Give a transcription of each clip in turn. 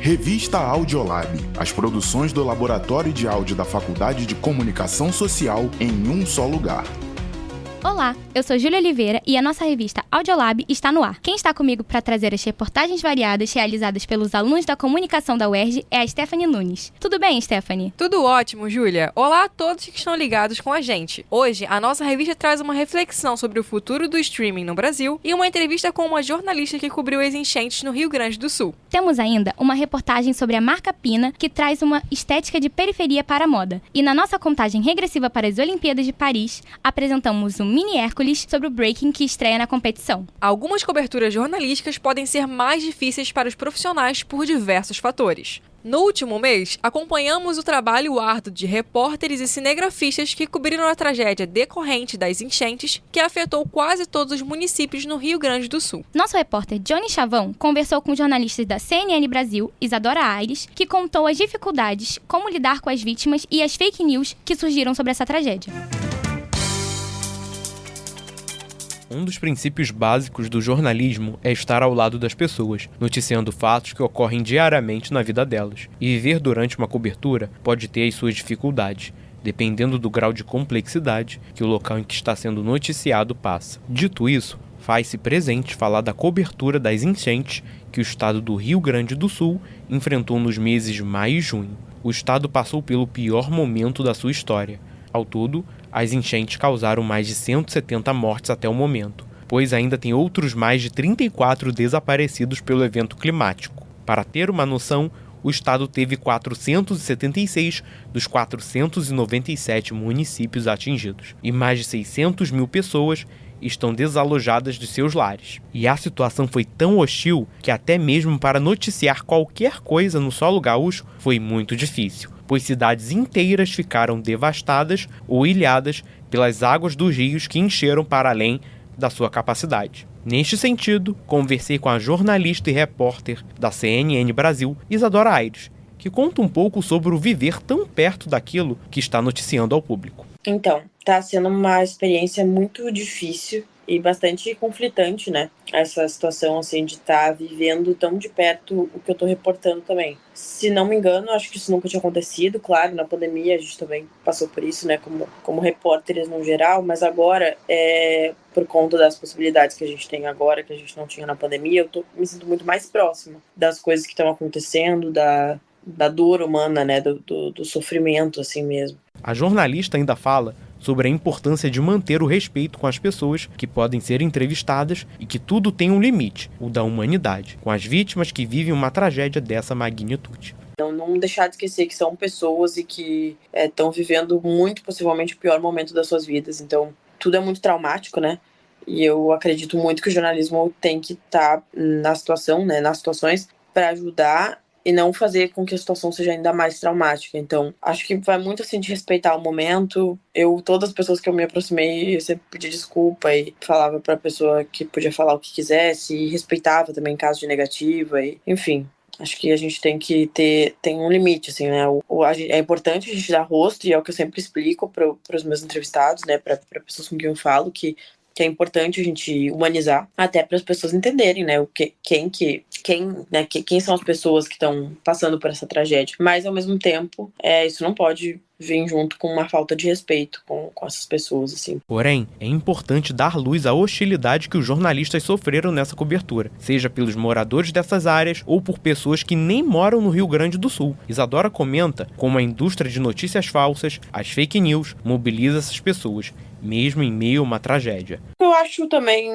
Revista Audiolab, as produções do Laboratório de Áudio da Faculdade de Comunicação Social em um só lugar. Olá, eu sou Júlia Oliveira e a nossa revista Audiolab está no ar. Quem está comigo para trazer as reportagens variadas realizadas pelos alunos da comunicação da UERJ é a Stephanie Nunes. Tudo bem, Stephanie? Tudo ótimo, Júlia. Olá a todos que estão ligados com a gente. Hoje, a nossa revista traz uma reflexão sobre o futuro do streaming no Brasil e uma entrevista com uma jornalista que cobriu as enchentes no Rio Grande do Sul. Temos ainda uma reportagem sobre a marca Pina, que traz uma estética de periferia para a moda. E na nossa contagem regressiva para as Olimpíadas de Paris, apresentamos um mini Hércules sobre o breaking que estreia na competição. Algumas coberturas jornalísticas podem ser mais difíceis para os profissionais por diversos fatores. No último mês, acompanhamos o trabalho árduo de repórteres e cinegrafistas que cobriram a tragédia decorrente das enchentes que afetou quase todos os municípios no Rio Grande do Sul. Nosso repórter Johnny Chavão conversou com jornalistas da CNN Brasil, Isadora Aires, que contou as dificuldades, como lidar com as vítimas e as fake news que surgiram sobre essa tragédia. Um dos princípios básicos do jornalismo é estar ao lado das pessoas, noticiando fatos que ocorrem diariamente na vida delas. E viver durante uma cobertura pode ter as suas dificuldades, dependendo do grau de complexidade que o local em que está sendo noticiado passa. Dito isso, faz-se presente falar da cobertura das enchentes que o estado do Rio Grande do Sul enfrentou nos meses de maio e junho. O estado passou pelo pior momento da sua história. Ao todo, as enchentes causaram mais de 170 mortes até o momento, pois ainda tem outros mais de 34 desaparecidos pelo evento climático. Para ter uma noção, o estado teve 476 dos 497 municípios atingidos, e mais de 600 mil pessoas estão desalojadas de seus lares. E a situação foi tão hostil que até mesmo para noticiar qualquer coisa no solo gaúcho foi muito difícil, pois cidades inteiras ficaram devastadas ou ilhadas pelas águas dos rios que encheram para além da sua capacidade. Neste sentido, conversei com a jornalista e repórter da CNN Brasil, Isadora Aires, que conta um pouco sobre o viver tão perto daquilo que está noticiando ao público. Então, tá sendo uma experiência muito difícil e bastante conflitante, né? Essa situação, assim, de estar vivendo tão de perto o que eu tô reportando também. Se não me engano, acho que isso nunca tinha acontecido. Claro, na pandemia a gente também passou por isso, né? Como repórteres no geral, mas agora, por conta das possibilidades que a gente tem agora, que a gente não tinha na pandemia, me sinto muito mais próxima das coisas que estão acontecendo, da dor humana, né? Do sofrimento, assim mesmo. A jornalista ainda fala sobre a importância de manter o respeito com as pessoas que podem ser entrevistadas e que tudo tem um limite, o da humanidade, com as vítimas que vivem uma tragédia dessa magnitude. Não deixar de esquecer que são pessoas e que estão vivendo muito possivelmente o pior momento das suas vidas. Então, tudo é muito traumático, né? E eu acredito muito que o jornalismo tem que estar na situação, né, nas situações, para ajudar e não fazer com que a situação seja ainda mais traumática. Então, acho que vai muito assim de respeitar o momento. Todas as pessoas que eu me aproximei, eu sempre pedi desculpa e falava pra pessoa que podia falar o que quisesse e respeitava também em caso de negativa. Enfim, acho que a gente tem que tem um limite, assim, né? É importante a gente dar rosto e é o que eu sempre explico para os meus entrevistados, né? Para pessoas com quem eu falo, que é importante a gente humanizar, até para as pessoas entenderem, né, quem são as pessoas que estão passando por essa tragédia. Mas, ao mesmo tempo, isso não pode vir junto com uma falta de respeito com essas pessoas, assim. Porém, é importante dar luz à hostilidade que os jornalistas sofreram nessa cobertura, seja pelos moradores dessas áreas ou por pessoas que nem moram no Rio Grande do Sul. Isadora comenta como a indústria de notícias falsas, as fake news, mobiliza essas pessoas, mesmo em meio a uma tragédia. Eu acho também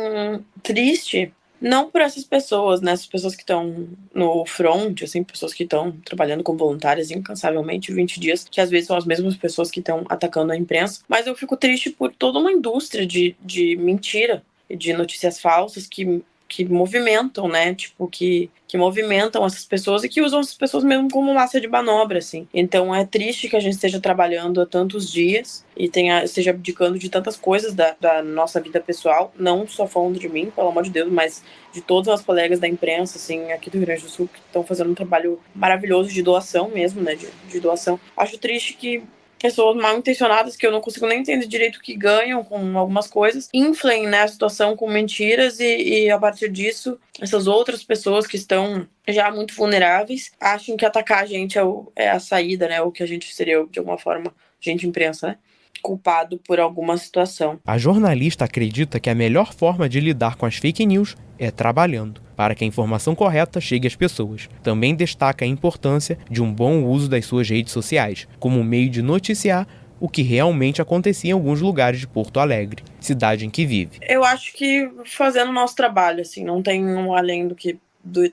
triste, não por essas pessoas, né? Essas pessoas que estão no front, assim, pessoas que estão trabalhando como voluntárias incansavelmente 20 dias, que às vezes são as mesmas pessoas que estão atacando a imprensa, mas eu fico triste por toda uma indústria de mentira e de notícias falsas que movimentam, né? Tipo, que movimentam essas pessoas e que usam essas pessoas mesmo como massa de manobra, assim. Então é triste que a gente esteja trabalhando há tantos dias e esteja abdicando de tantas coisas da nossa vida pessoal, não só falando de mim, pelo amor de Deus, mas de todas as colegas da imprensa, assim, aqui do Rio Grande do Sul, que estão fazendo um trabalho maravilhoso de doação mesmo, né? De doação. Acho triste que pessoas mal intencionadas que eu não consigo nem entender direito o que ganham com algumas coisas, inflem, né, a situação com mentiras e a partir disso, essas outras pessoas que estão já muito vulneráveis acham que atacar a gente é a saída, né, o que a gente seria, de alguma forma, gente imprensa, né, culpado por alguma situação. A jornalista acredita que a melhor forma de lidar com as fake news é trabalhando, para que a informação correta chegue às pessoas. Também destaca a importância de um bom uso das suas redes sociais, como meio de noticiar o que realmente acontecia em alguns lugares de Porto Alegre, cidade em que vive. Eu acho que fazendo o nosso trabalho, assim, não tem um além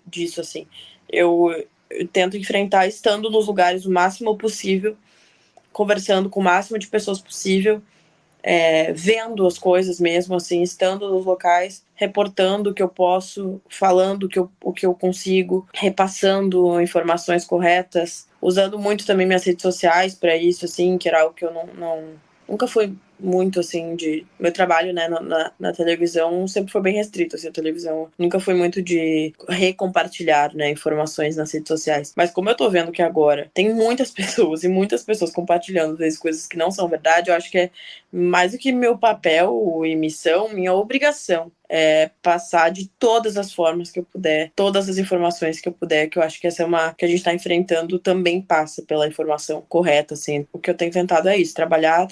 disso, assim. Eu tento enfrentar estando nos lugares o máximo possível, conversando com o máximo de pessoas possível, vendo as coisas mesmo, assim, estando nos locais, reportando o que eu posso, falando o que eu consigo, repassando informações corretas, usando muito também minhas redes sociais para isso, assim, que era algo que eu nunca fui muito, assim, de... Meu trabalho, né, na televisão sempre foi bem restrito, assim, a televisão nunca foi muito de recompartilhar, né, informações nas redes sociais. Mas como eu tô vendo que agora tem muitas pessoas e muitas pessoas compartilhando, às vezes, coisas que não são verdade, eu acho que é mais do que meu papel e missão, minha obrigação passar de todas as formas que eu puder, todas as informações que eu puder, que eu acho que essa é que a gente tá enfrentando também passa pela informação correta, assim. O que eu tenho tentado é isso, trabalhar,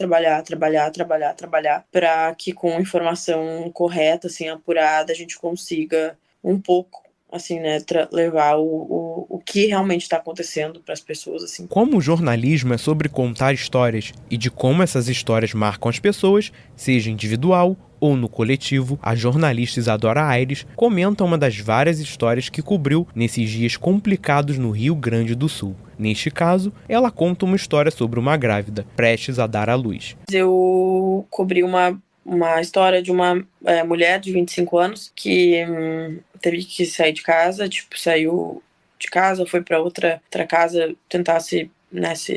para que com informação correta, assim, apurada, a gente consiga um pouco, assim, né, levar o que realmente está acontecendo para as pessoas, assim. Como o jornalismo é sobre contar histórias e de como essas histórias marcam as pessoas, seja individual ou no coletivo, a jornalista Isadora Aires comenta uma das várias histórias que cobriu nesses dias complicados no Rio Grande do Sul. Neste caso, ela conta uma história sobre uma grávida, prestes a dar à luz. Eu cobri uma história de uma mulher de 25 anos que teve que sair de casa, saiu de casa, foi para outra casa tentar se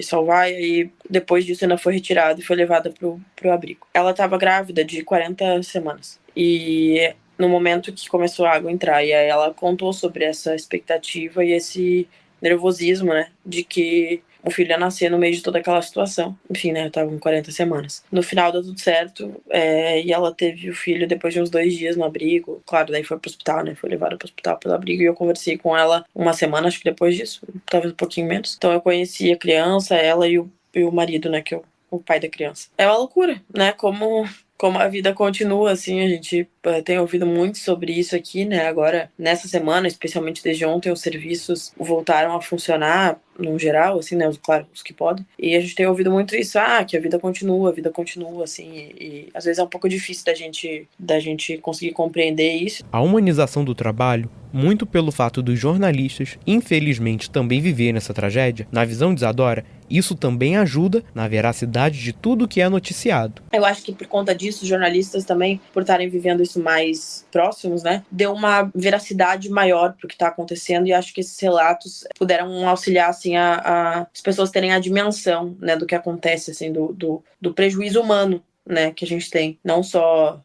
salvar, e aí depois disso ainda foi retirada e foi levada pro abrigo. Ela estava grávida de 40 semanas e no momento que começou a água entrar, e aí ela contou sobre essa expectativa e esse nervosismo, né, de que o filho ia nascer no meio de toda aquela situação. Enfim, né, eu tava com 40 semanas. No final deu tudo certo, e ela teve o filho depois de uns 2 dias no abrigo. Claro, daí foi pro hospital, né, foi levada pro hospital pelo abrigo, e eu conversei com ela uma semana, acho que depois disso, talvez um pouquinho menos. Então eu conheci a criança, ela e o marido, né, que é o pai da criança. É uma loucura, né, como a vida continua, assim, a gente tem ouvido muito sobre isso aqui, né, agora, nessa semana, especialmente desde ontem, os serviços voltaram a funcionar, no geral, assim, né, claro, os que podem, e a gente tem ouvido muito isso, que a vida continua, assim, e às vezes é um pouco difícil da gente conseguir compreender isso. A humanização do trabalho, muito pelo fato dos jornalistas, infelizmente, também viverem essa tragédia, na visão de Isadora, isso também ajuda na veracidade de tudo que é noticiado. Eu acho que por conta disso, os jornalistas também, por estarem vivendo isso mais próximos, né, deu uma veracidade maior pro que está acontecendo, e acho que esses relatos puderam auxiliar, assim, as pessoas terem a dimensão, né, do que acontece, assim, do prejuízo humano, né, que a gente tem, não só,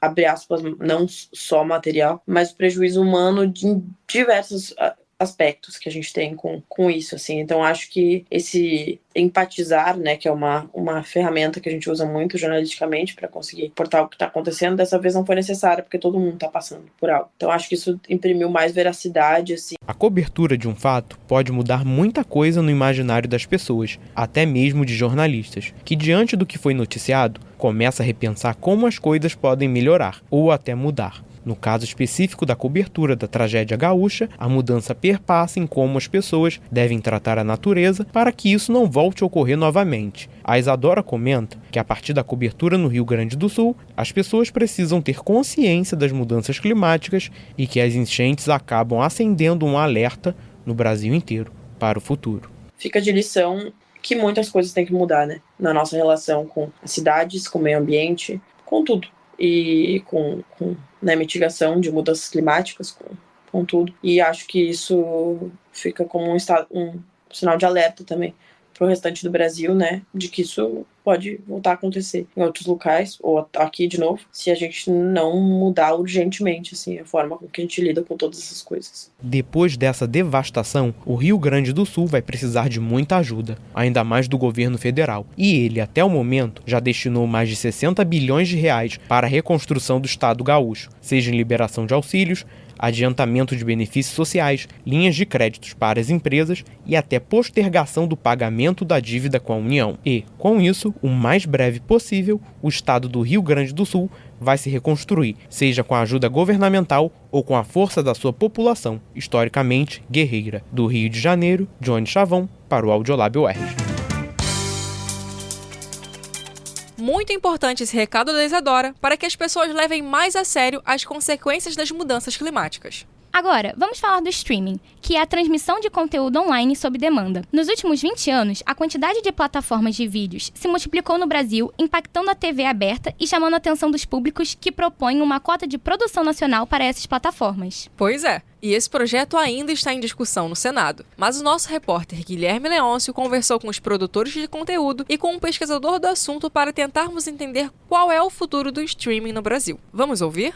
abre aspas, não só material, mas o prejuízo humano de diversos aspectos que a gente tem com isso, assim. Então acho que esse empatizar, né, que é uma ferramenta que a gente usa muito jornalisticamente para conseguir reportar o que está acontecendo, dessa vez não foi necessário, porque todo mundo está passando por algo. Então acho que isso imprimiu mais veracidade, assim. A cobertura de um fato pode mudar muita coisa no imaginário das pessoas, até mesmo de jornalistas, que diante do que foi noticiado, começa a repensar como as coisas podem melhorar ou até mudar. No caso específico da cobertura da tragédia gaúcha, a mudança perpassa em como as pessoas devem tratar a natureza para que isso não volte a ocorrer novamente. A Isadora comenta que a partir da cobertura no Rio Grande do Sul, as pessoas precisam ter consciência das mudanças climáticas e que as enchentes acabam acendendo um alerta no Brasil inteiro para o futuro. Fica de lição que muitas coisas têm que mudar, né? Na nossa relação com as cidades, com o meio ambiente, com tudo. E com mitigação de mudanças climáticas, com tudo. E acho que isso fica como um sinal de alerta também pro restante do Brasil, né, de que isso pode voltar a acontecer em outros locais, ou aqui de novo, se a gente não mudar urgentemente, assim, a forma com que a gente lida com todas essas coisas. Depois dessa devastação, o Rio Grande do Sul vai precisar de muita ajuda, ainda mais do governo federal. E ele, até o momento, já destinou mais de 60 bilhões de reais para a reconstrução do estado gaúcho, seja em liberação de auxílios, adiantamento de benefícios sociais, linhas de créditos para as empresas e até postergação do pagamento da dívida com a União. E, com isso, o mais breve possível, o estado do Rio Grande do Sul vai se reconstruir, seja com a ajuda governamental ou com a força da sua população, historicamente guerreira. Do Rio de Janeiro, Johnny Chavão, para o Audiolab UERJ. Muito importante esse recado da Isadora para que as pessoas levem mais a sério as consequências das mudanças climáticas. Agora, vamos falar do streaming, que é a transmissão de conteúdo online sob demanda. Nos últimos 20 anos, a quantidade de plataformas de vídeos se multiplicou no Brasil, impactando a TV aberta e chamando a atenção dos públicos que propõem uma cota de produção nacional para essas plataformas. Pois é, e esse projeto ainda está em discussão no Senado. Mas o nosso repórter Guilherme Leôncio conversou com os produtores de conteúdo e com um pesquisador do assunto para tentarmos entender qual é o futuro do streaming no Brasil. Vamos ouvir?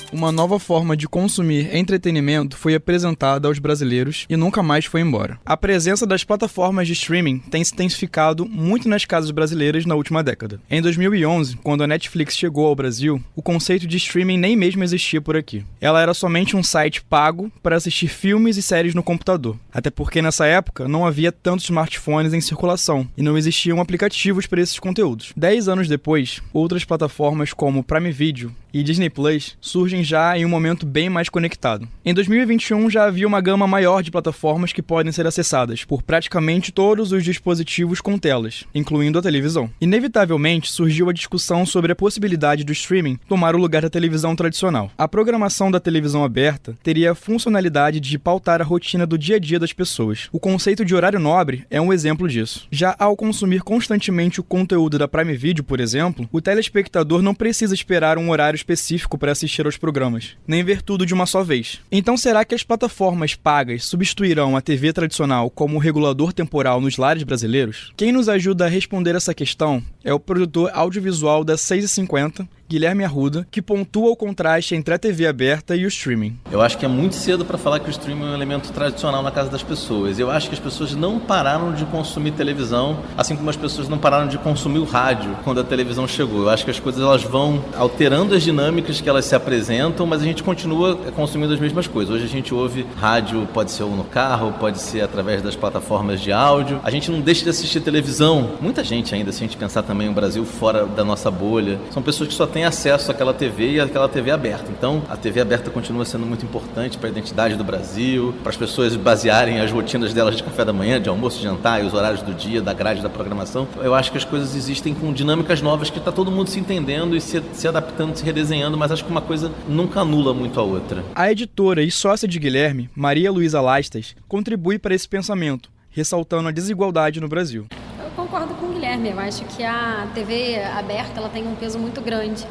Uma nova forma de consumir entretenimento foi apresentada aos brasileiros e nunca mais foi embora. A presença das plataformas de streaming tem se intensificado muito nas casas brasileiras na última década. Em 2011, quando a Netflix chegou ao Brasil, o conceito de streaming nem mesmo existia por aqui. Ela era somente um site pago para assistir filmes e séries no computador, até porque nessa época não havia tantos smartphones em circulação e não existiam aplicativos para esses conteúdos. 10 anos depois, outras plataformas como Prime Video e Disney Plus surgem já em um momento bem mais conectado. Em 2021 já havia uma gama maior de plataformas que podem ser acessadas por praticamente todos os dispositivos com telas, incluindo a televisão. Inevitavelmente surgiu a discussão sobre a possibilidade do streaming tomar o lugar da televisão tradicional. A programação da televisão aberta teria a funcionalidade de pautar a rotina do dia a dia das pessoas. O conceito de horário nobre é um exemplo disso. Já ao consumir constantemente o conteúdo da Prime Video, por exemplo, o telespectador não precisa esperar um horário específico para assistir aos programas, nem ver tudo de uma só vez. Então será que as plataformas pagas substituirão a TV tradicional como regulador temporal nos lares brasileiros? Quem nos ajuda a responder essa questão é o produtor audiovisual da 6h50, Guilherme Arruda, que pontua o contraste entre a TV aberta e o streaming. Eu acho que é muito cedo para falar que o streaming é um elemento tradicional na casa das pessoas. Eu acho que as pessoas não pararam de consumir televisão, assim como as pessoas não pararam de consumir o rádio quando a televisão chegou. Eu acho que as coisas elas vão alterando as dinâmicas que elas se apresentam, mas a gente continua consumindo as mesmas coisas. Hoje a gente ouve rádio, pode ser no carro, pode ser através das plataformas de áudio. A gente não deixa de assistir televisão. Muita gente ainda, se a gente pensar também o Brasil fora da nossa bolha, são pessoas que só têm acesso àquela TV e àquela TV aberta. Então, a TV aberta continua sendo muito importante para a identidade do Brasil, para as pessoas basearem as rotinas delas de café da manhã, de almoço, de jantar e os horários do dia, da grade da programação. Eu acho que as coisas existem com dinâmicas novas que está todo mundo se entendendo e se adaptando, se redesenhando, mas acho que uma coisa nunca anula muito a outra. A editora e sócia de Guilherme, Maria Luísa Lastas, contribui para esse pensamento, ressaltando a desigualdade no Brasil. Concordo com o Guilherme, eu acho que a TV aberta ela tem um peso muito grande,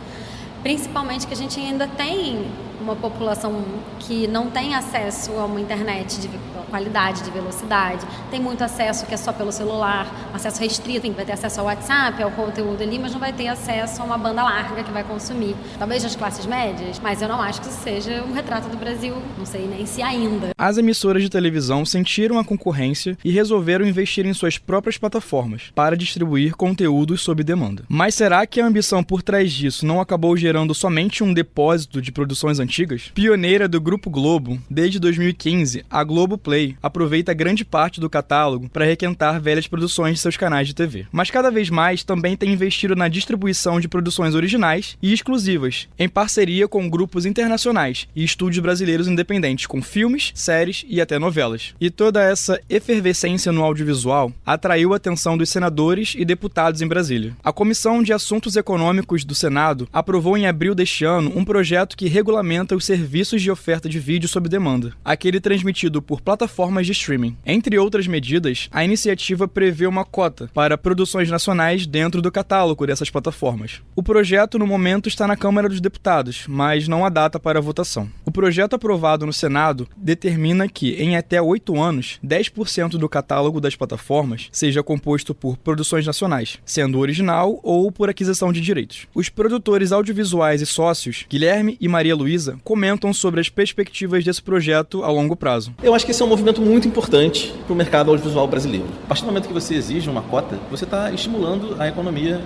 principalmente que a gente ainda tem uma população que não tem acesso a uma internet de qualidade, de velocidade, tem muito acesso que é só pelo celular, acesso restrito, vai ter acesso ao WhatsApp, ao conteúdo ali, mas não vai ter acesso a uma banda larga que vai consumir. Talvez as classes médias, mas eu não acho que isso seja um retrato do Brasil, não sei nem se ainda. As emissoras de televisão sentiram a concorrência e resolveram investir em suas próprias plataformas para distribuir conteúdos sob demanda. Mas será que a ambição por trás disso não acabou gerando somente um depósito de produções antigas? Pioneira do Grupo Globo, desde 2015, a Globoplay aproveita grande parte do catálogo para requentar velhas produções de seus canais de TV. Mas cada vez mais também tem investido na distribuição de produções originais e exclusivas, em parceria com grupos internacionais e estúdios brasileiros independentes, com filmes, séries e até novelas. E toda essa efervescência no audiovisual atraiu a atenção dos senadores e deputados em Brasília. A Comissão de Assuntos Econômicos do Senado aprovou em abril deste ano um projeto que regulamenta regulamenta os serviços de oferta de vídeo sob demanda, aquele transmitido por plataformas de streaming. Entre outras medidas, a iniciativa prevê uma cota para produções nacionais dentro do catálogo dessas plataformas. O projeto, no momento, está na Câmara dos Deputados, mas não há data para votação. O projeto aprovado no Senado determina que, em até 8 anos, 10% do catálogo das plataformas seja composto por produções nacionais, sendo original ou por aquisição de direitos. Os produtores audiovisuais e sócios, Guilherme e Maria Luísa, comentam sobre as perspectivas desse projeto a longo prazo. Eu acho que esse é um movimento muito importante para o mercado audiovisual brasileiro. A partir do momento que você exige uma cota, você está estimulando a economia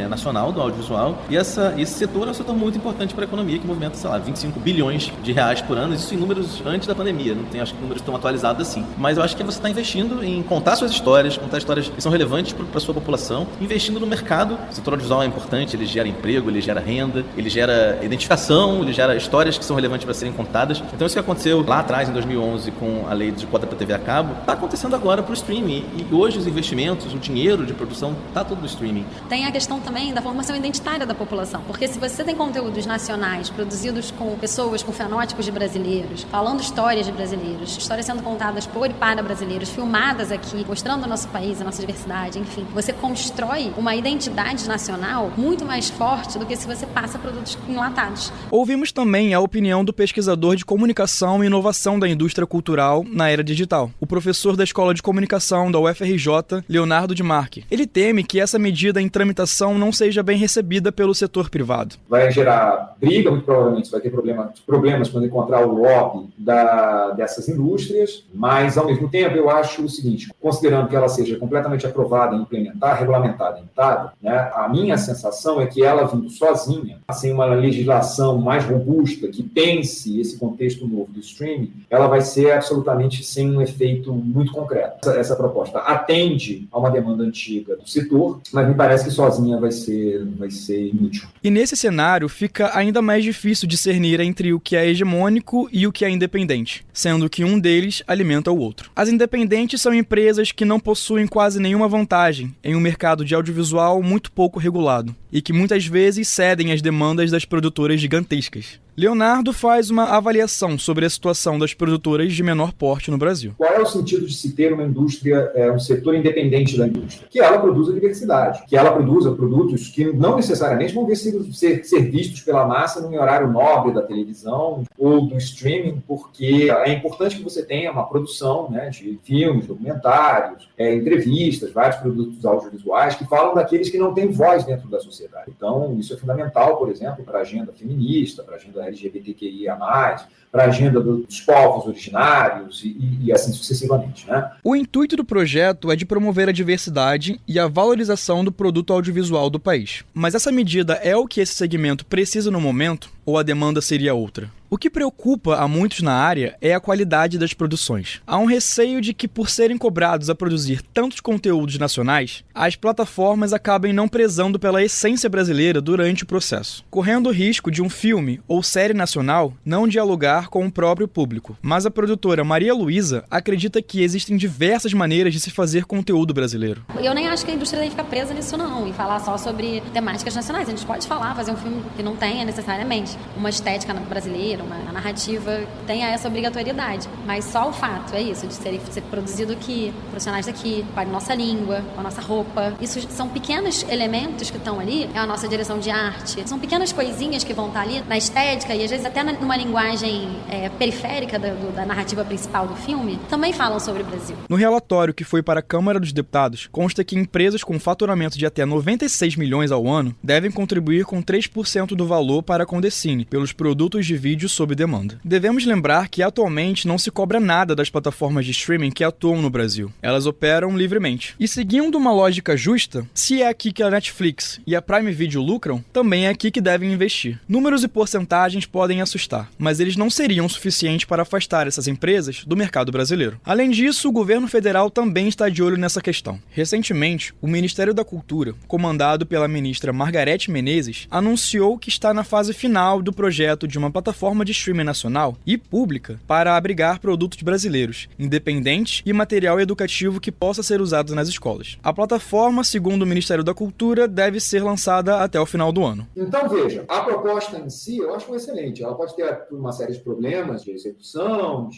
nacional do audiovisual, e esse setor é um setor muito importante para a economia, que movimenta, 25 bilhões de reais por ano, isso em números antes da pandemia, não tem, acho que números tão atualizados assim. Mas eu acho que você está investindo em contar suas histórias, contar histórias que são relevantes para a sua população, investindo no mercado. O setor audiovisual é importante, ele gera emprego, ele gera renda, ele gera identificação, ele gera histórias que são relevantes para serem contadas. Então isso que aconteceu lá atrás, em 2011, com a lei de cota para TV a cabo, está acontecendo agora para o streaming. E hoje os investimentos, o dinheiro de produção, está tudo no streaming. Tem a questão também da formação identitária da população, porque se você tem conteúdos nacionais produzidos com pessoas com fenótipos de brasileiros, falando histórias de brasileiros, histórias sendo contadas por e para brasileiros, filmadas aqui, mostrando o nosso país, a nossa diversidade, enfim, você constrói uma identidade nacional muito mais forte do que se você passa produtos enlatados. Ouvimos também a opinião do pesquisador de comunicação e inovação da indústria cultural na era digital, o professor da Escola de Comunicação da UFRJ, Leonardo de Marque. Ele teme que essa medida em tramitação não seja bem recebida pelo setor privado. Vai gerar briga, muito provavelmente vai ter problemas quando encontrar o lobby dessas indústrias, mas, ao mesmo tempo, eu acho o seguinte, considerando que ela seja completamente aprovada, implementada, regulamentada, né, a minha sensação é que ela, vindo sozinha, sem uma legislação mais robusta, que pense esse contexto novo do streaming, ela vai ser absolutamente sem um efeito muito concreto. Essa proposta atende a uma demanda antiga do setor, mas me parece que sozinha vai ser inútil. E nesse cenário fica ainda mais difícil discernir entre o que é hegemônico e o que é independente, sendo que um deles alimenta o outro. As independentes são empresas que não possuem quase nenhuma vantagem em um mercado de audiovisual muito pouco regulado e que muitas vezes cedem às demandas das produtoras gigantescas. Leonardo faz uma avaliação sobre a situação das produtoras de menor porte no Brasil. Qual é o sentido de se ter uma indústria, um setor independente da indústria? Que ela produza diversidade, que ela produza produtos que não necessariamente vão ser vistos pela massa no horário nobre da televisão ou do streaming, porque é importante que você tenha uma produção, né, de filmes, documentários, entrevistas, vários produtos audiovisuais que falam daqueles que não têm voz dentro da sociedade. Então, isso é fundamental, por exemplo, para a agenda feminista, para a agenda LGBTQIA+, para a agenda dos povos originários e assim sucessivamente, né? O intuito do projeto é de promover a diversidade e a valorização do produto audiovisual do país. Mas essa medida é o que esse segmento precisa no momento ou a demanda seria outra? O que preocupa a muitos na área é a qualidade das produções. Há um receio de que, por serem cobrados a produzir tantos conteúdos nacionais, as plataformas acabem não prezando pela essência brasileira durante o processo, correndo o risco de um filme ou série nacional não dialogar com o próprio público. Mas a produtora Maria Luísa acredita que existem diversas maneiras de se fazer conteúdo brasileiro. Eu nem acho que a indústria deve ficar presa nisso não, e falar só sobre temáticas nacionais. A gente pode fazer um filme que não tenha necessariamente uma estética brasileira, uma narrativa tenha essa obrigatoriedade. Mas só o fato, é isso, de ser produzido aqui, profissionais daqui, com a nossa língua, com a nossa roupa. Isso são pequenos elementos que estão ali, é a nossa direção de arte. São pequenas coisinhas que vão estar ali na estética e às vezes até numa linguagem periférica da narrativa principal do filme, também falam sobre o Brasil. No relatório que foi para a Câmara dos Deputados, consta que empresas com faturamento de até 96 milhões ao ano devem contribuir com 3% do valor para a Condecine, pelos produtos de vídeo sob demanda. Devemos lembrar que atualmente não se cobra nada das plataformas de streaming que atuam no Brasil. Elas operam livremente. E seguindo uma lógica justa, se é aqui que a Netflix e a Prime Video lucram, também é aqui que devem investir. Números e porcentagens podem assustar, mas eles não seriam suficientes para afastar essas empresas do mercado brasileiro. Além disso, o governo federal também está de olho nessa questão. Recentemente, o Ministério da Cultura, comandado pela ministra Margarete Menezes, anunciou que está na fase final do projeto de uma plataforma plataforma de streaming nacional e pública para abrigar produtos brasileiros, independentes e material educativo que possa ser usado nas escolas. A plataforma, segundo o Ministério da Cultura, deve ser lançada até o final do ano. Então, veja, a proposta em si eu acho excelente. Ela pode ter uma série de problemas de execução,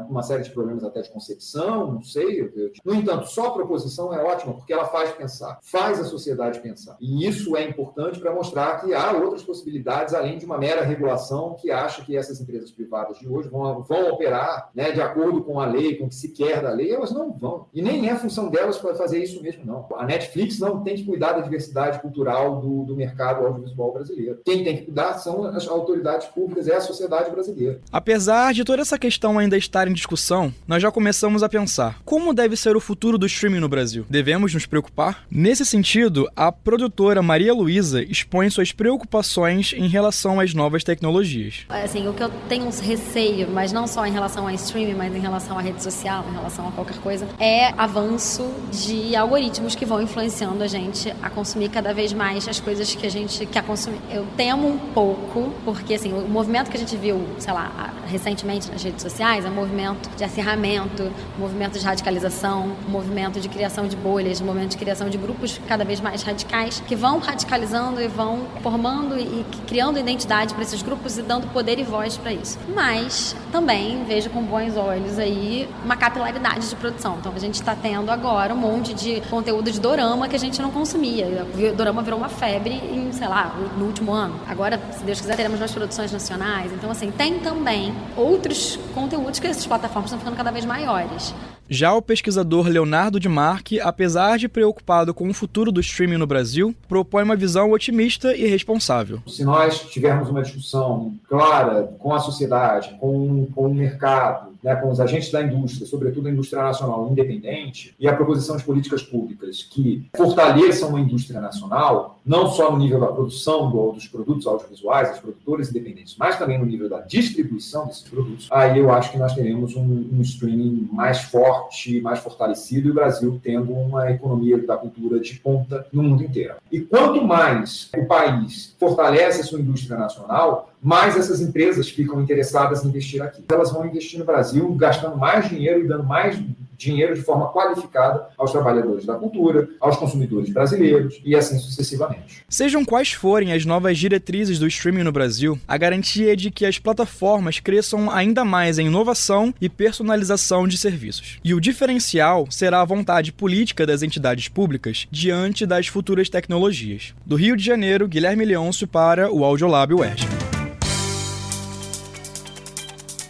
uma série de problemas até de concepção, não sei. No entanto, só a proposição é ótima porque ela faz pensar, faz a sociedade pensar. E isso é importante para mostrar que há outras possibilidades além de uma mera regulação que acha que essas empresas privadas de hoje vão operar, né, de acordo com a lei, com o que se quer da lei. Elas não vão. E nem é função delas para fazer isso mesmo, não. A Netflix não tem que cuidar da diversidade cultural do mercado audiovisual brasileiro. Quem tem que cuidar são as autoridades públicas, é a sociedade brasileira. Apesar de toda essa questão ainda estar em discussão, nós já começamos a pensar como deve ser o futuro do streaming no Brasil. Devemos nos preocupar? Nesse sentido, a produtora Maria Luísa expõe suas preocupações em relação às novas tecnologias. Assim, o que eu tenho uns receio, mas não só em relação a streaming, mas em relação à rede social, em relação a qualquer coisa, é avanço de algoritmos que vão influenciando a gente a consumir cada vez mais as coisas que a gente quer consumir. Eu temo um pouco, porque assim, o movimento que a gente viu, sei lá, recentemente nas redes sociais é um movimento de acirramento, um movimento de radicalização, um movimento de criação de bolhas, um movimento de criação de grupos cada vez mais radicais, que vão radicalizando e vão formando e criando identidade para esses grupos e dando poder e voz para isso. Mas também vejo com bons olhos aí uma capilaridade de produção. Então a gente está tendo agora um monte de conteúdo de dorama que a gente não consumia. O dorama virou uma febre em, sei lá, no último ano. Agora, se Deus quiser, teremos mais produções nacionais. Então, assim, tem também outros conteúdos que essas plataformas estão ficando cada vez maiores. Já o pesquisador Leonardo de Marque, apesar de preocupado com o futuro do streaming no Brasil, propõe uma visão otimista e responsável. Se nós tivermos uma discussão clara com a sociedade, com o mercado, né, com os agentes da indústria, sobretudo a indústria nacional independente, e a proposição de políticas públicas que fortaleçam uma indústria nacional, não só no nível da produção dos produtos audiovisuais, dos produtores independentes, mas também no nível da distribuição desses produtos, aí eu acho que nós teremos um streaming mais forte, mais fortalecido, e o Brasil tendo uma economia da cultura de ponta no mundo inteiro. E quanto mais o país fortalece a sua indústria nacional, mais essas empresas ficam interessadas em investir aqui. Elas vão investir no Brasil, gastando mais dinheiro e dando mais dinheiro de forma qualificada aos trabalhadores da cultura, aos consumidores brasileiros e assim sucessivamente. Sejam quais forem as novas diretrizes do streaming no Brasil, a garantia é de que as plataformas cresçam ainda mais em inovação e personalização de serviços. E o diferencial será a vontade política das entidades públicas diante das futuras tecnologias. Do Rio de Janeiro, Guilherme Leôncio para o Audiolab UERJ.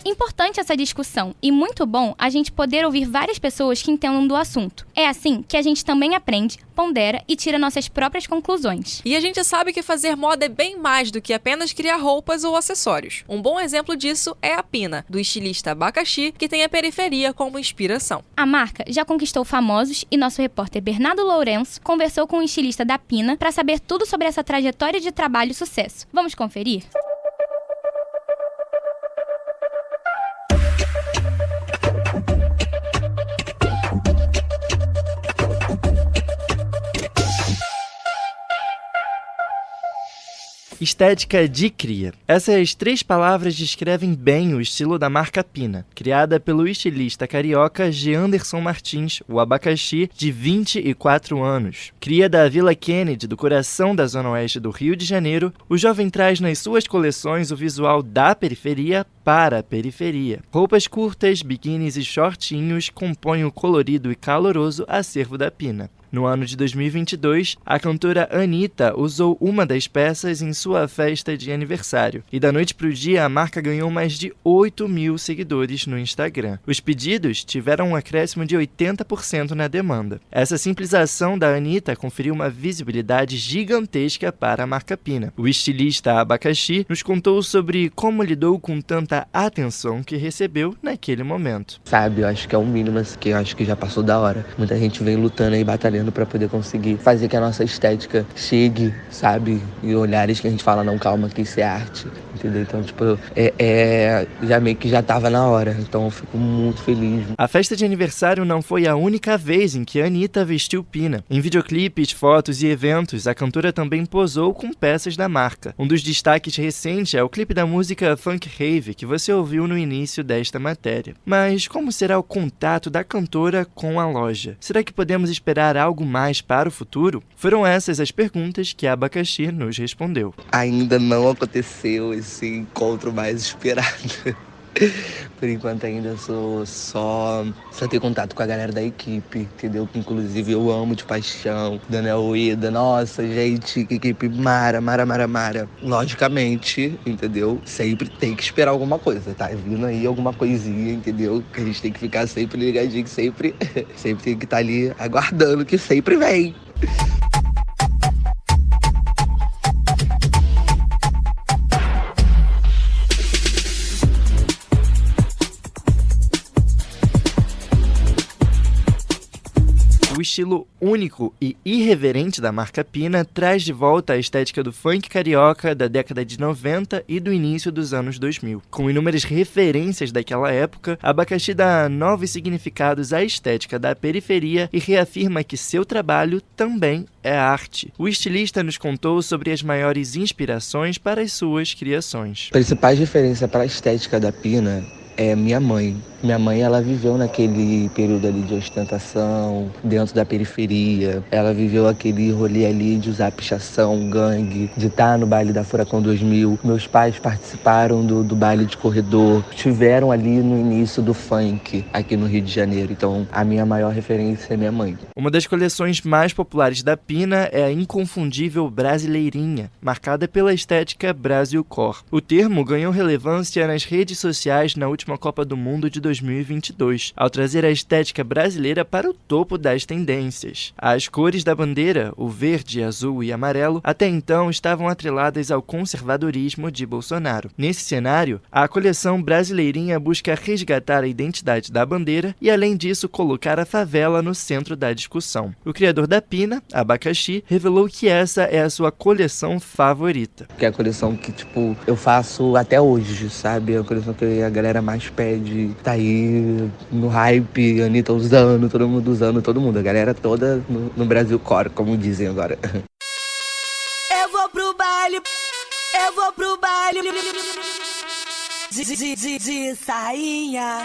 Importante essa discussão e muito bom a gente poder ouvir várias pessoas que entendam do assunto. É assim que a gente também aprende, pondera e tira nossas próprias conclusões. E a gente sabe que fazer moda é bem mais do que apenas criar roupas ou acessórios. Um bom exemplo disso é a Pina, do estilista Abacaxi, que tem a periferia como inspiração. A marca já conquistou famosos e nosso repórter Bernardo Lourenço conversou com o estilista da Pina para saber tudo sobre essa trajetória de trabalho e sucesso. Vamos conferir? Estética de cria. Essas 3 palavras descrevem bem o estilo da marca Pina, criada pelo estilista carioca Geanderson Martins, o Abacaxi, de 24 anos. Cria da Vila Kennedy, do coração da zona oeste do Rio de Janeiro, o jovem traz nas suas coleções o visual da periferia para a periferia. Roupas curtas, biquínis e shortinhos compõem o colorido e caloroso acervo da Pina. No ano de 2022, a cantora Anitta usou uma das peças em sua festa de aniversário. E da noite para o dia, a marca ganhou mais de 8 mil seguidores no Instagram. Os pedidos tiveram um acréscimo de 80% na demanda. Essa simples ação da Anitta conferiu uma visibilidade gigantesca para a marca Pina. O estilista Abacaxi nos contou sobre como lidou com tanta atenção que recebeu naquele momento. Sabe, eu acho que é o mínimo, que eu acho que já passou da hora. Muita gente vem lutando aí, batalhando fazendo para poder conseguir fazer que a nossa estética chegue, sabe? E olhares que a gente fala, não, calma, que isso é arte, entendeu? Então, tipo, já meio que já tava na hora, então eu fico muito feliz. A festa de aniversário não foi a única vez em que a Anitta vestiu Pina. Em videoclipes, fotos e eventos, a cantora também posou com peças da marca. Um dos destaques recentes é o clipe da música Funk Rave, que você ouviu no início desta matéria. Mas como será o contato da cantora com a loja? Será que podemos esperar algo mais para o futuro? Foram essas as perguntas que a Abacaxi nos respondeu. Ainda não aconteceu esse encontro mais esperado. Por enquanto ainda só tenho contato com a galera da equipe, entendeu? Que inclusive eu amo de paixão. Daniel Ueda, nossa, gente, que equipe mara. Logicamente, entendeu? Sempre tem que esperar alguma coisa, tá vindo aí alguma coisinha, entendeu? Que a gente tem que ficar sempre ligadinho, sempre tem que estar ali aguardando, que sempre vem. O estilo único e irreverente da marca Pina traz de volta a estética do funk carioca da década de 90 e do início dos anos 2000. Com inúmeras referências daquela época, a Abacaxi dá novos significados à estética da periferia e reafirma que seu trabalho também é arte. O estilista nos contou sobre as maiores inspirações para as suas criações. A principal referência para a estética da Pina é minha mãe. Minha mãe, ela viveu naquele período ali de ostentação, dentro da periferia. Ela viveu aquele rolê ali de usar pichação, gangue, de estar no baile da Furacão 2000. Meus pais participaram do baile de corredor. Estiveram ali no início do funk, aqui no Rio de Janeiro. Então, a minha maior referência é minha mãe. Uma das coleções mais populares da Pina é a inconfundível Brasileirinha, marcada pela estética Brasilcore. O termo ganhou relevância nas redes sociais na última Copa do Mundo de 2022, ao trazer a estética brasileira para o topo das tendências. As cores da bandeira, o verde, azul e amarelo, até então estavam atreladas ao conservadorismo de Bolsonaro. Nesse cenário, a coleção Brasileirinha busca resgatar a identidade da bandeira e, além disso, colocar a favela no centro da discussão. O criador da Pina, Abacaxi, revelou que essa é a sua coleção favorita. Que é a coleção que, tipo, eu faço até hoje, sabe? É a coleção que a galera mais pede, tá aí no hype, Anitta usando, todo mundo usando, todo mundo, a galera toda no Brasil core, como dizem agora. Eu vou pro baile de sainha.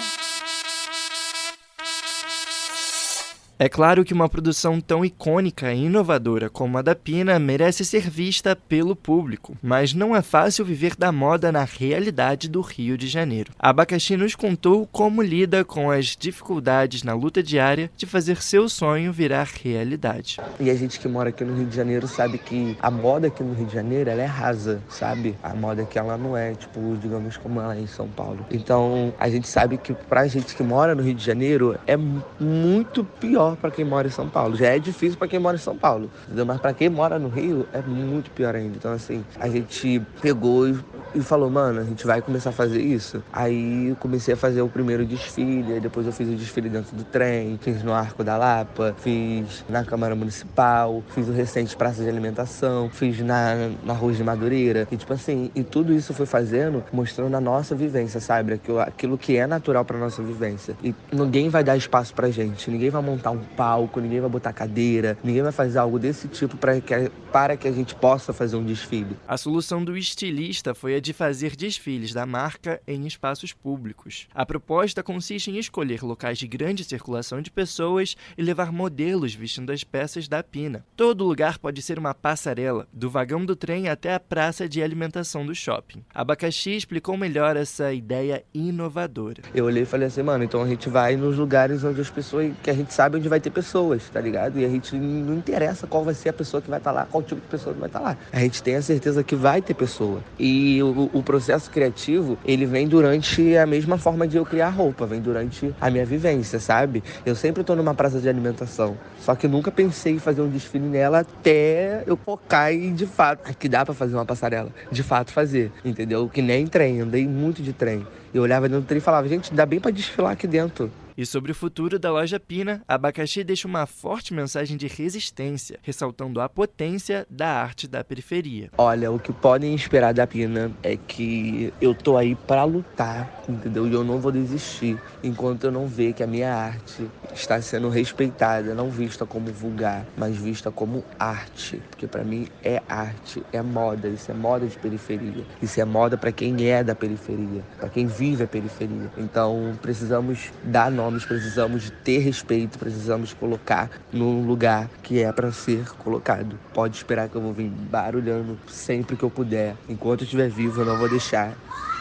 É claro que uma produção tão icônica e inovadora como a da Pina merece ser vista pelo público, mas não é fácil viver da moda na realidade do Rio de Janeiro. A Abacaxi nos contou como lida com as dificuldades na luta diária de fazer seu sonho virar realidade. E a gente que mora aqui no Rio de Janeiro sabe que a moda aqui no Rio de Janeiro, ela é rasa, sabe? A moda aqui, ela não é, tipo, digamos, como ela é em São Paulo. Então, a gente sabe que pra gente que mora no Rio de Janeiro, é muito pior para quem mora em São Paulo. Já é difícil para quem mora em São Paulo, entendeu? Mas para quem mora no Rio é muito pior ainda. Então, assim, a gente pegou e falou, mano, a gente vai começar a fazer isso. Aí eu comecei a fazer o primeiro desfile, aí depois eu fiz o desfile dentro do trem, fiz no Arco da Lapa, fiz na Câmara Municipal, fiz o recente Praça de Alimentação, fiz na Rua de Madureira. E tipo assim, e tudo isso foi fazendo, mostrando a nossa vivência, sabe? Aquilo que é natural pra nossa vivência. E ninguém vai dar espaço pra gente, ninguém vai montar um palco, ninguém vai botar cadeira, ninguém vai fazer algo desse tipo para que a gente possa fazer um desfile. A solução do estilista foi a de fazer desfiles da marca em espaços públicos. A proposta consiste em escolher locais de grande circulação de pessoas e levar modelos vestindo as peças da Pina. Todo lugar pode ser uma passarela, do vagão do trem até a praça de alimentação do shopping. Abacaxi explicou melhor essa ideia inovadora. Eu olhei e falei assim, mano, então a gente vai nos lugares onde as pessoas, que a gente sabe onde vai ter pessoas, tá ligado? E a gente não interessa qual vai ser a pessoa que vai estar lá, qual tipo de pessoa que vai estar lá. A gente tem a certeza que vai ter pessoa. E o processo criativo, ele vem durante a mesma forma de eu criar roupa, vem durante a minha vivência, sabe? Eu sempre tô numa praça de alimentação, só que eu nunca pensei em fazer um desfile nela até eu focar em, de fato, que dá pra fazer uma passarela, de fato fazer, entendeu? Que nem trem, andei muito de trem. Eu olhava dentro do trem e falava, gente, dá bem pra desfilar aqui dentro. E sobre o futuro da loja Pina, a Abacaxi deixa uma forte mensagem de resistência, ressaltando a potência da arte da periferia. Olha, o que podem esperar da Pina é que eu tô aí pra lutar, entendeu? E eu não vou desistir enquanto eu não ver que a minha arte está sendo respeitada, não vista como vulgar, mas vista como arte. Porque pra mim é arte, é moda, isso é moda de periferia. Isso é moda pra quem é da periferia, pra quem vive a periferia. Então precisamos dar nomes, precisamos ter respeito, precisamos colocar no lugar que é pra ser colocado. Pode esperar que eu vou vir barulhando sempre que eu puder. Enquanto eu estiver vivo, eu não vou deixar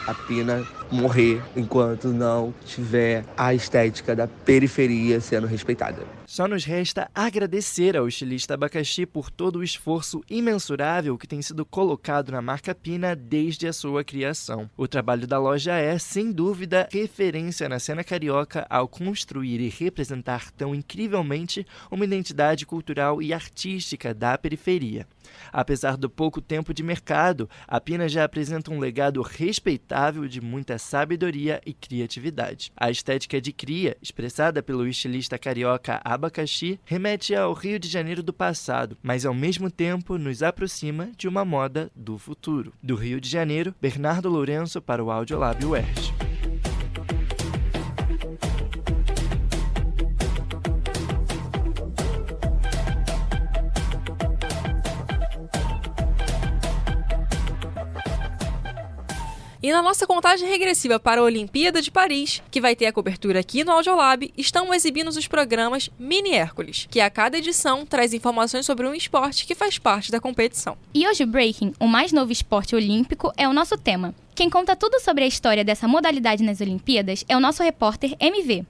a Pina morrer enquanto não tiver a estética da periferia sendo respeitada. Só nos resta agradecer ao estilista Abacaxi por todo o esforço imensurável que tem sido colocado na marca Pina desde a sua criação. O trabalho da loja é, sem dúvida, referência na cena carioca ao construir e representar tão incrivelmente uma identidade cultural e artística da periferia. Apesar do pouco tempo de mercado, a Pina já apresenta um legado respeitável de muita sabedoria e criatividade. A estética de cria, expressada pelo estilista carioca Abacaxi, remete ao Rio de Janeiro do passado, mas ao mesmo tempo nos aproxima de uma moda do futuro. Do Rio de Janeiro, Bernardo Lourenço para o Audiolab UERJ. E na nossa contagem regressiva para a Olimpíada de Paris, que vai ter a cobertura aqui no Audiolab, estão exibindo os programas Mini Hércules, que a cada edição traz informações sobre um esporte que faz parte da competição. E hoje o breaking, o mais novo esporte olímpico, é o nosso tema. Quem conta tudo sobre a história dessa modalidade nas Olimpíadas é o nosso repórter MV.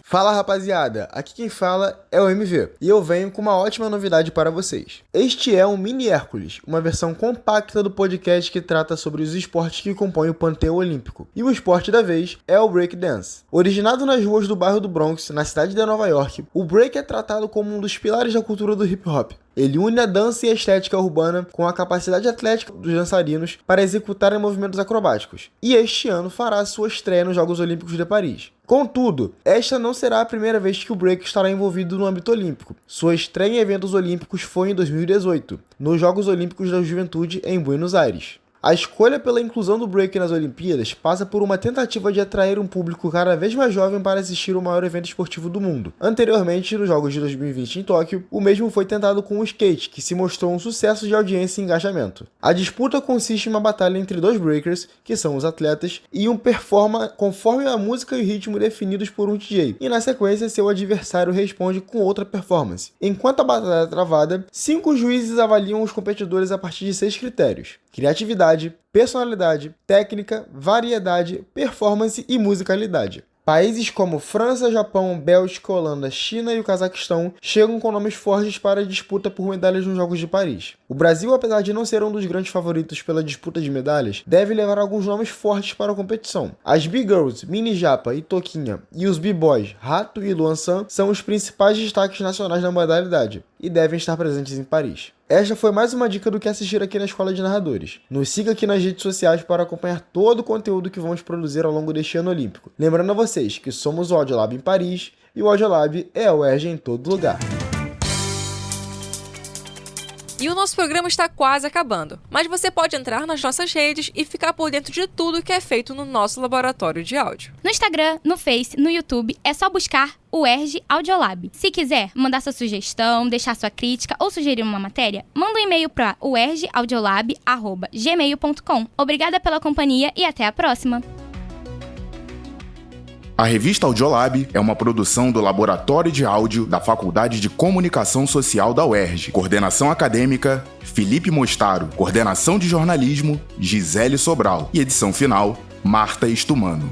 Fala rapaziada, aqui quem fala é o MV e eu venho com uma ótima novidade para vocês. Este é um Mini Hércules, uma versão compacta do podcast que trata sobre os esportes que compõem o panteão olímpico. E o esporte da vez é o breakdance. Originado nas ruas do bairro do Bronx, na cidade de Nova York, o break é tratado como um dos pilares da cultura do hip hop. Ele une a dança e a estética urbana com a capacidade atlética dos dançarinos para executarem movimentos acrobáticos. E este ano fará sua estreia nos Jogos Olímpicos de Paris. Contudo, esta não será a primeira vez que o break estará envolvido no âmbito olímpico. Sua estreia em eventos olímpicos foi em 2018, nos Jogos Olímpicos da Juventude em Buenos Aires. A escolha pela inclusão do break nas Olimpíadas passa por uma tentativa de atrair um público cada vez mais jovem para assistir o maior evento esportivo do mundo. Anteriormente, nos Jogos de 2020 em Tóquio, o mesmo foi tentado com o skate, que se mostrou um sucesso de audiência e engajamento. A disputa consiste em uma batalha entre dois breakers, que são os atletas, e um performa conforme a música e o ritmo definidos por um DJ, e na sequência seu adversário responde com outra performance. Enquanto a batalha é travada, 5 juízes avaliam os competidores a partir de 6 critérios: criatividade, personalidade, técnica, variedade, performance e musicalidade. Países como França, Japão, Bélgica, Holanda, China e o Cazaquistão chegam com nomes fortes para a disputa por medalhas nos Jogos de Paris. O Brasil, apesar de não ser um dos grandes favoritos pela disputa de medalhas, deve levar alguns nomes fortes para a competição. As B-Girls, Mini Japa e Toquinha e os B-Boys, Rato e Luan San são os principais destaques nacionais da modalidade e devem estar presentes em Paris. Esta foi mais uma dica do que assistir aqui na Escola de Narradores. Nos siga aqui nas redes sociais para acompanhar todo o conteúdo que vamos produzir ao longo deste ano olímpico. Lembrando a vocês que somos o Audiolab em Paris e o Audiolab é a UERJ em todo lugar. E o nosso programa está quase acabando, mas você pode entrar nas nossas redes e ficar por dentro de tudo que é feito no nosso laboratório de áudio. No Instagram, no Face, no YouTube, é só buscar o UERJ Audiolab. Se quiser mandar sua sugestão, deixar sua crítica ou sugerir uma matéria, manda um e-mail para uerjaudiolab@gmail.com. Obrigada pela companhia e até a próxima! A revista Audiolab é uma produção do Laboratório de Áudio da Faculdade de Comunicação Social da UERJ. Coordenação acadêmica, Felipe Mostaro. Coordenação de jornalismo, Gisele Sobral. E edição final, Marta Estumano.